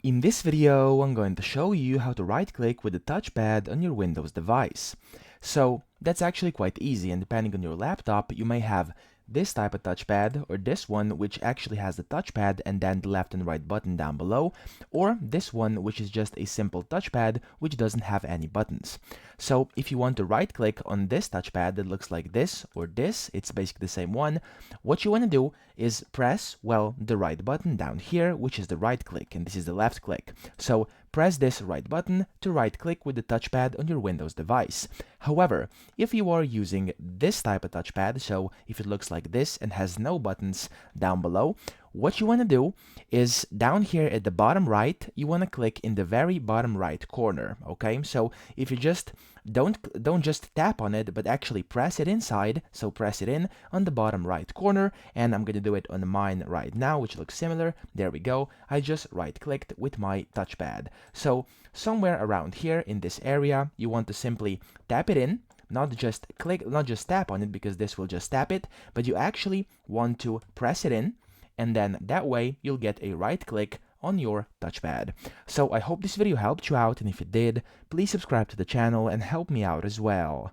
In this video, I'm going to show you how to right-click with the touchpad on your Windows device. So that's actually quite easy, and depending on your laptop, you may have this type of touchpad, or this one which actually has the touchpad and then the left and right button down below, or this one which is just a simple touchpad which doesn't have any buttons. So if you want to right click on this touchpad that looks like this or this, it's basically the same one, what you want to do is press, well, the right button down here, which is the right click, and this is the left click. So press this right button to right click with the touchpad on your Windows device. However, if you are using this type of touchpad, so if it looks like this and has no buttons down below, what you want to do is down here at the bottom right, you want to click in the very bottom right corner, okay? So if you just don't just tap on it, but actually press it inside, so press it in on the bottom right corner, and I'm going to do it on mine right now, which looks similar. There we go. I just right clicked with my touchpad. So somewhere around here in this area, you want to simply tap it in, not just tap on it, because this will just tap it, but you actually want to press it in, and then that way you'll get a right click on your touchpad. So I hope this video helped you out, and if it did, please subscribe to the channel and help me out as well.